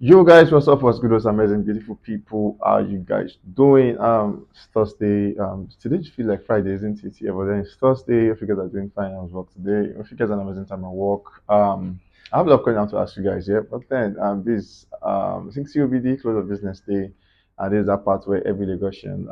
Yo guys, what's up? What's good? What's amazing, beautiful people? How you guys doing? It's Thursday. Today just feel like Friday, isn't it? Yeah, but then it's Thursday. If you guys are doing fine at work today, if you guys are an amazing time at work, I have a lot of questions to ask you guys. Yeah, but then this I think COBD close of business day, and there's that part where every Lagosian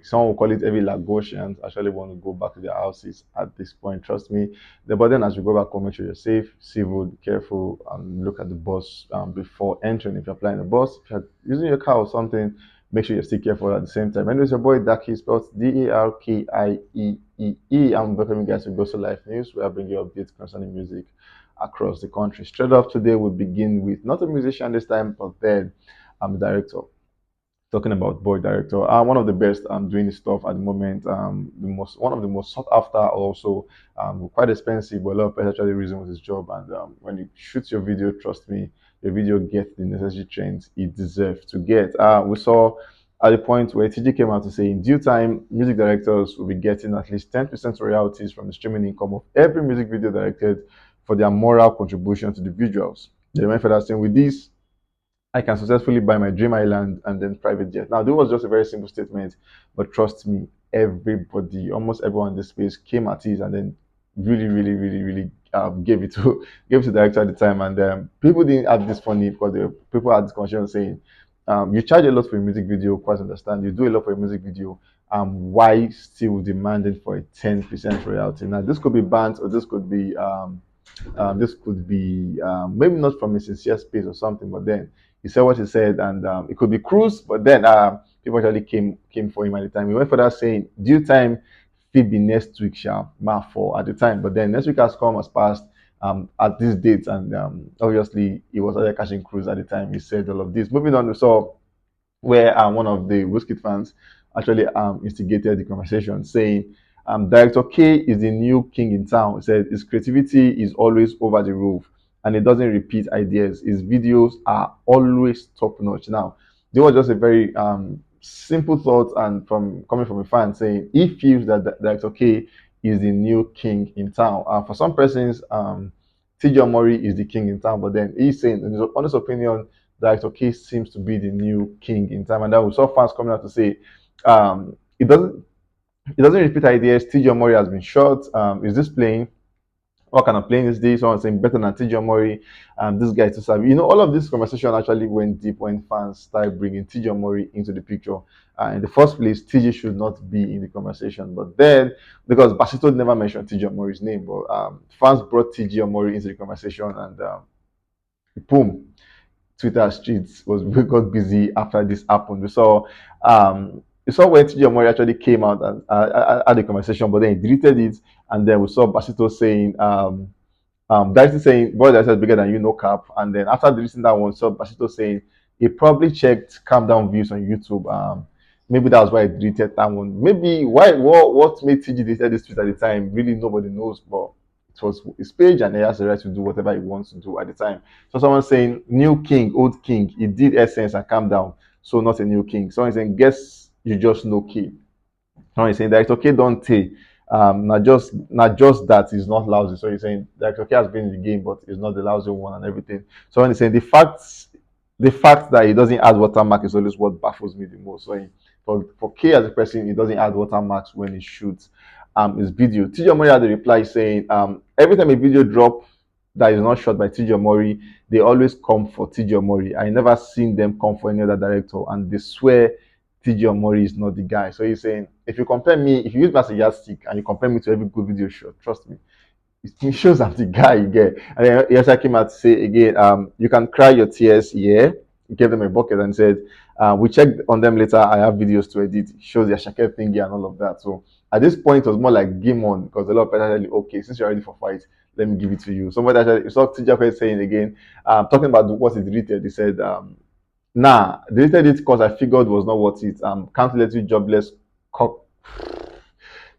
some will call it every Lagosians actually want to go back to their houses at this point. Trust me, but then as you go back home, make sure you're safe, civil, be careful, and look at the bus before entering. If you're flying a bus, if you're using your car or something, make sure you're still careful at the same time. Anyways, your boy Daki, spelled Darkiee. I'm welcoming you guys to Go So Life News, where I bring you updates concerning music across the country. Straight off today, we begin with not a musician this time, but then I'm a director, talking about boy director, one of the best doing this stuff at the moment, the most one of the most sought after, also quite expensive, but a lot of people actually reason with his job. And when you shoot your video, trust me, your video gets the necessary trends it deserves to get. We saw at the point where TJ came out to say in due time music directors will be getting at least 10% royalties from the streaming income of every music video directed for their moral contribution to the visuals. They went for that saying, with this I can successfully buy my dream island and then private jet. Now, this was just a very simple statement, but trust me, everybody, almost everyone in this space came at it and then really gave it to gave it to the director at the time. And people didn't have this funny because people had this conversation saying, you charge a lot for a music video, quite understand. You do a lot for a music video. Why still demanding for a 10% royalty? Now, this could be banned, or this could be maybe not from a sincere space or something, but then he said what he said, and it could be cruise. But then people actually came for him at the time. He went for that saying, "Due time, fit be next week, shall for at the time." But then next week has come, has passed at this date, and obviously he was already catching cruise at the time. He said all of this. Moving on, we saw where one of the Wizkid fans actually instigated the conversation, saying, Director K is the new king in town. He said his creativity is always over the roof and he doesn't repeat ideas. His videos are always top notch. Now, there was just a very simple thought, and from coming from a fan saying he feels that Director K is the new king in town. For some persons, TJ Omori is the king in town, but then he's saying, in his honest opinion, that okay seems to be the new king in time. And then we saw fans coming out to say it doesn't repeat ideas. TJ Omori has been shot. Is this playing? What kind of playing is this? Someone saying better than TJ Omori. This guy is too savvy. All of this conversation actually went deep when fans started bringing TJ Omori into the picture. In the first place, TJ should not be in the conversation. But then, because Basito never mentioned TJ Omori's name, but fans brought TJ Omori into the conversation, and boom, Twitter streets was we got busy after this happened. We saw where TJ Omori actually came out and had a conversation, but then he deleted it, and then we saw Basito saying, Dicey saying, "Boy, that is bigger than you, no cap." And then after deleting that one, saw Basito saying he probably checked calm down views on YouTube. Maybe that was why he deleted that one. Maybe why what made TG deleted this tweet at the time? Really, nobody knows, but it was his page and he has the right to do whatever he wants to do at the time. So someone saying new king, old king, he did essence and calm down, so not a new king. Someone saying guess you just know key. Someone is saying that it's okay, don't take. Not just that he's not lousy. So he's saying that okay has been in the game, but he's not the lousy one and everything. So when he's saying the fact that he doesn't add watermark is always what baffles me the most. So for K as a person, he doesn't add watermarks when he shoots his video. TJ Omori had a reply saying, every time a video drop that is not shot by TJ Omori, they always come for TJ Omori. I never seen them come for any other director, and they swear TJ Omori is not the guy. So he's saying, if you use me as a yardstick and you compare me to every good video shot, trust me, it shows I'm the guy you get. And then yes, I came out to say again, you can cry your tears here. He gave them a bucket and said, we checked on them later. I have videos to edit. It shows their shacket thingy and all of that. So at this point, it was more like game on, because a lot of people actually, okay, since you're ready for fight, let me give it to you. Somebody actually saw TJ saying again, talking about what he deleted. He said, nah, deleted it because I figured it was not worth it. Can't let you jobless cock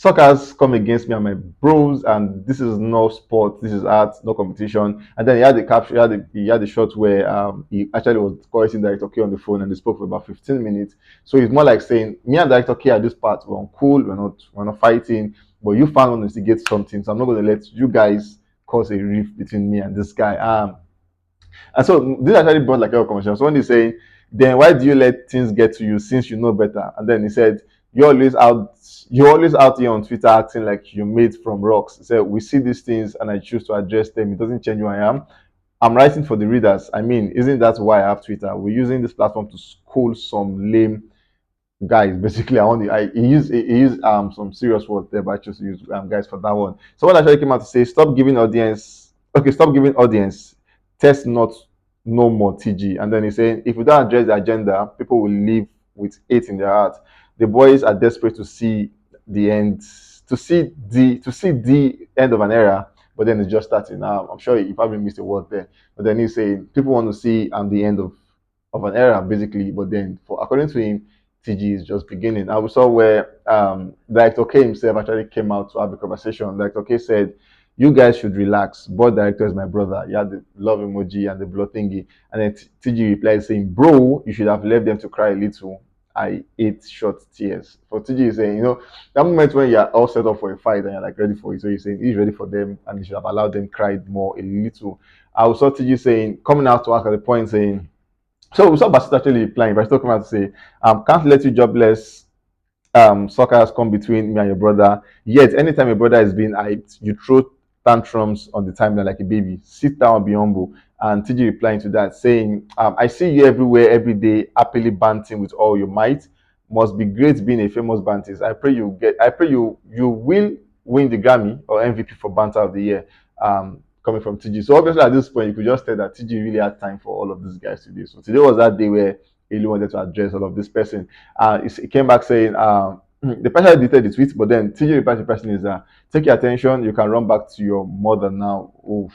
suckers come against me and my bros, and this is no sport, this is art, no competition. And then he had the caption, he had the shot where he actually was correcting Director K on the phone, and they spoke for about 15 minutes. So it's more like saying, me and Director K at this part, we're cool, we're not fighting, but you found want to instigate something, so I'm not going to let you guys cause a rift between me and this guy. And so this actually brought like a conversation. Someone is saying, then why do you let things get to you since you know better? And then he said, you're always out here on Twitter acting like you're made from rocks. He said, we see these things and I choose to address them. It doesn't change who I am. I'm writing for the readers. I mean, isn't that why I have Twitter? We're using this platform to school some lame guys. Basically, I want the, I he used some serious words there, but I chose to use guys for that one. Someone actually came out to say, stop giving audience, test not no more TG. And then he's saying, if we don't address the agenda, people will live with hate in their heart. The boys are desperate to see the end, to see the end of an era, but then it's just starting. I'm sure you probably missed a word there, but then he's saying people want to see the end of an era, basically. But then, for according to him, TG is just beginning. I saw where Director K himself actually came out to have a conversation. Director K said, "You guys should relax. Board director is my brother." He had the love emoji and the blood thingy, and then TG replied saying, "Bro, you should have left them to cry a little. I ate short tears." For TG is saying, that moment when you're all set up for a fight and you're like ready for it, so you're saying he's ready for them and you should have allowed them cry more a little. I saw TG saying, coming out to ask at the point saying, so we saw Basit actually replying, but still come out to say, can't let you jobless soccer has come between me and your brother. Yet, anytime your brother is being hyped, you throw tantrums on the timeline like a baby. Sit down and be humble. And TG replying to that, saying, I see you everywhere, every day, happily banting with all your might. Must be great being a famous bantist. I pray you will win the Grammy or MVP for Banter of the Year. Coming from TG. So obviously at this point you could just tell that TG really had time for all of these guys today. So today was that day where he really wanted to address all of this person. He came back saying, the person deleted the tweet, but then TJ replied to the person is, take your attention, you can run back to your mother now. Oof.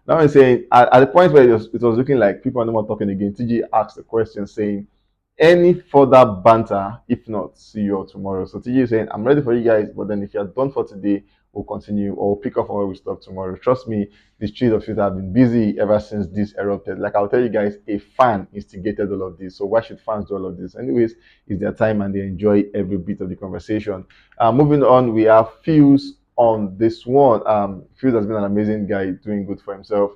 Now I'm saying, at the point where it was looking like people are no more talking again, TJ asked the question saying, any further banter, if not, see you all tomorrow. So TJ is saying, I'm ready for you guys, but then if you're done for today, we'll continue or pick up on where we stop tomorrow. Trust me, the streets of Twitter have been busy ever since this erupted. Like I'll tell you guys, a fan instigated all of this. So why should fans do all of this? Anyways, it's their time and they enjoy every bit of the conversation. Moving on, we have Pheelz on this one. Pheelz has been an amazing guy doing good for himself.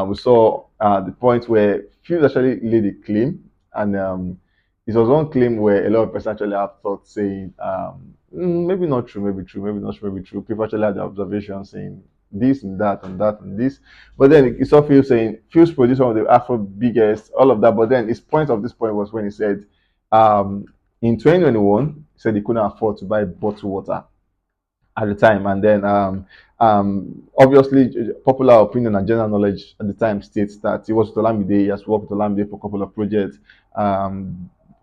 We saw the point where Pheelz actually laid a claim, and it was one claim where a lot of people actually have thought saying, maybe not true, maybe true, maybe not true, maybe true. People actually had the observation saying this and that and that and this. But then you saw Phil saying, Phil's produced one of the Afro biggest, all of that. But then his point of this point was when he said, in 2021, he said he couldn't afford to buy bottled water at the time. And then obviously popular opinion and general knowledge at the time states that he was with Olamide, he has worked with Olamide for a couple of projects,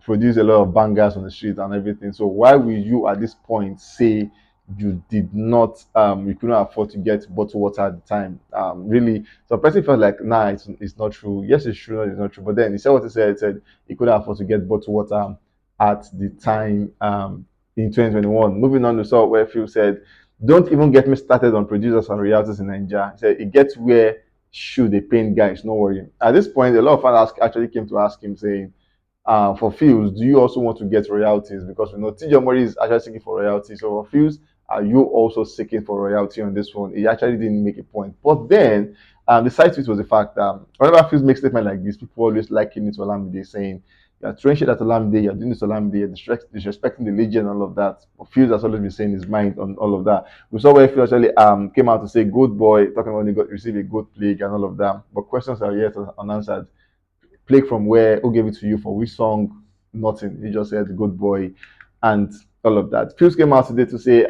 produced a lot of bangers on the street and everything. So why will you at this point say you did not you couldn't afford to get bottled water at the time? Really, so a person felt like, nah, it's not true. Yes, it's true, it's not true. But then he said what he said. He said he couldn't afford to get bottled water at the time in 2021. Moving on to saw where Phil said, don't even get me started on producers and royalties in Nigeria. He said it gets where should they paying guys, no worry. At this point, a lot of fans actually came to ask him saying, for Pheelz, do you also want to get royalties? Because we know TJ Omori is actually seeking for royalties. So for Pheelz, are you also seeking for royalty on this one? He actually didn't make a point. But then the side tweet was the fact that whenever Pheelz makes statement like this, people always liken it to Olamide saying, you're throwing shit at Olamide, you're doing this Olamide, you're disrespecting the legend and all of that. But Pheelz has always been saying his mind on all of that. We saw where Pheelz actually came out to say good boy, talking about he got received a good plague and all of that. But questions are yet unanswered. Plague from where? Who gave it to you? For which song? Nothing. He just said good boy and all of that. Pheelz came out today to say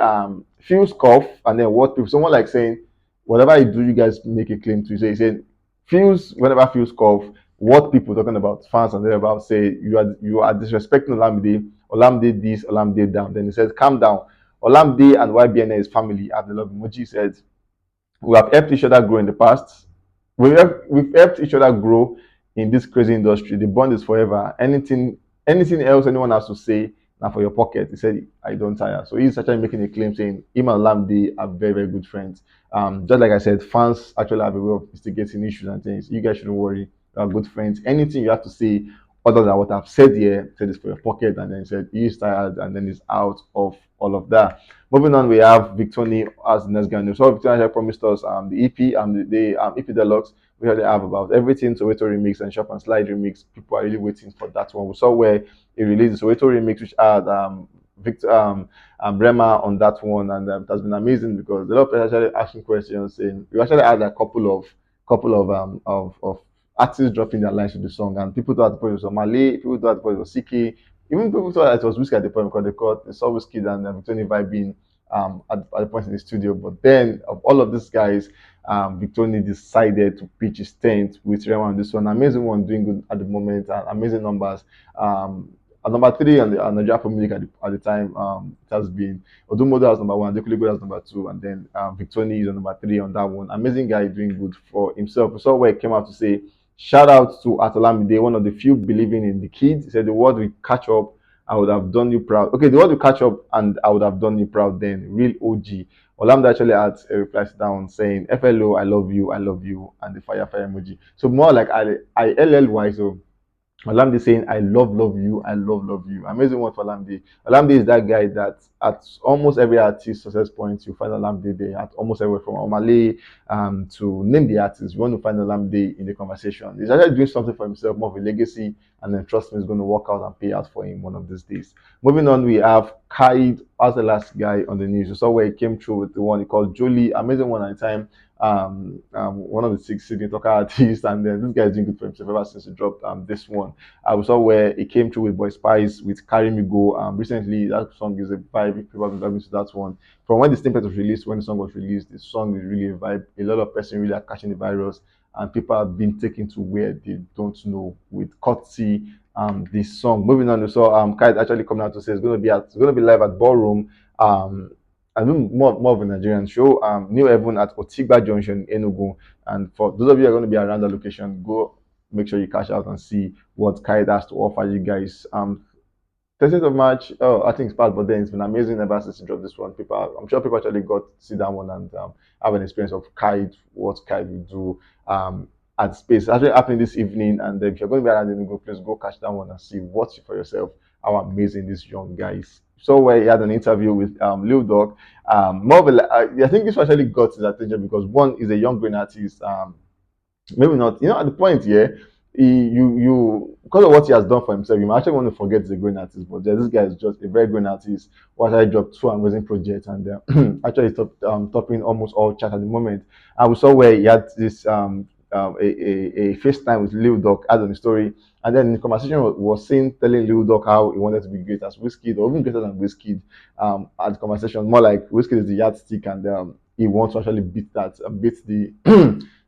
Pheelz cough and then what people someone like saying whatever you do, you guys make a claim to. Say he said Pheelz whenever Pheelz cough, what people talking about fans and they're about say you are disrespecting Olamide, Olamide this, Olamide down. Then he says calm down. Olamide and YBN is family. As the love emoji said, we have helped each other grow in the past. We've helped each other grow in this crazy industry. The bond is forever. Anything else anyone has to say now for your pocket. He said, I don't tire. So he's actually making a claim saying him and Lamde are very, very good friends. Just like I said, fans actually have a way of instigating issues and things. You guys shouldn't worry. You are good friends. Anything you have to say other than what I've said here, said this for your pocket, and then he said he's tired, and then he's out of all of that. Moving on, we have Victoni as the next guy. So Victoni promised us the EP, the EP Deluxe, we already have about everything Soweto remix and Shop and Slide remix. People are really waiting for that one. We saw where he released the Soweto remix, which had Victor Rema on that one, and it has been amazing because a lot of people actually asking questions. Saying we actually had a couple of artists dropping their lines to the song, and people thought it was Omali, people thought it was Siki, even people thought it was Whiskey at the point because they saw Whiskey and Victoria vibing at the point in the studio. But then, of all of these guys, Victoria decided to pitch his tent with Rema on this one. Amazing one, doing good at the moment, and amazing numbers. Number three on the Nigeria Premier League at the time, it has been Odumodo as number one, Dekule Good as number two, and then Victoria is on number three on that one. Amazing guy doing good for himself. We saw where he came out to say, shout out to Atolamide, one of the few believing in the kids. He said the world will catch up. I would have done you proud. Okay, the world will catch up and I would have done you proud then. Real OG. Olamide actually had a reply down saying, FLO, I love you, and the fire emoji. So more like ILLY, so Olamide saying, love you. Amazing one for Olamide. Olamide is that guy that at almost every artist success point, you find Olamide there at almost everywhere from Omale to name the artist. You want to find Olamide in the conversation. He's actually doing something for himself, more of a legacy, and then trust me, it's going to work out and pay out for him one of these days. Moving on, we have Khalid as the last guy on the news. You saw where he came through with the one he called Jolie, amazing one at the time. One of the six signature artists, and then this guy is doing good for himself ever since he dropped this one. I saw where he came through with Boy Spice with Carry Me Go. Recently, that song is a vibe. If people have been vibing to that one, from when the snippet was released, when the song was released, the song is really a vibe. A lot of person really are catching the virus, and people have been taken to where they don't know with courtesy. This song. Moving on, we saw Kite actually coming out to say it's gonna be live at Ballroom. I know more of a Nigerian show. New Heaven at Otigba Junction, Enugu. And for those of you who are going to be around the location, go make sure you cash out and see what Kite has to offer you guys. 30th of March, oh, I think it's part, but then it's been amazing ever since he dropped this one. I'm sure people actually got to see that one and have an experience of Kite, what Kite will do at space. It's actually happening this evening, and if you're going to be around Enugu, please go catch that one and see what's for yourself how amazing this young guy is. So where he had an interview with Lil Durk. More of a, I think this actually got his attention because one is a young green artist. Maybe not, at the point here, you because of what he has done for himself, you might actually want to forget he's a green artist. But this guy is just a very green artist. What I dropped two amazing projects and actually topping almost all chat at the moment. And we saw where he had this a FaceTime with Lil Durk as on the story. And then the conversation was seen telling Lil Durk how he wanted to be great as Whiskey, or even greater than Whiskey. At the conversation, more like Whiskey is the yardstick, and he wants to actually beat that, beat the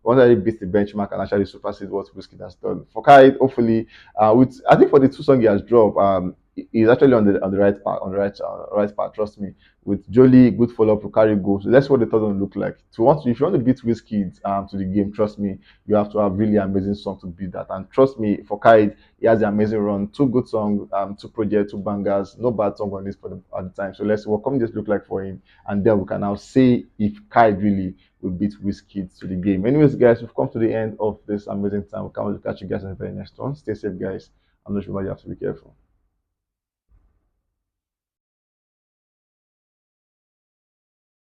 wants to actually beat the benchmark and actually supersede what Whiskey has done. For Kai, hopefully, with I think for the two songs he has dropped, he's actually on the right path, right path. Trust me. With Jolie, good follow up to carry go. So that's what the third one look like. If you want to beat Whiskey to the game, trust me, you have to have really amazing song to beat that. And trust me, for Kai, he has an amazing run, two good songs, two projects, two bangers, no bad song on this at the time. So let's see what come this look like for him, and then we can now see if Kai really will beat Whiskey to the game. Anyways, guys, we've come to the end of this amazing time. We can't wait to catch you guys in the very next one. Stay safe, guys. I'm not sure, but you have to be careful.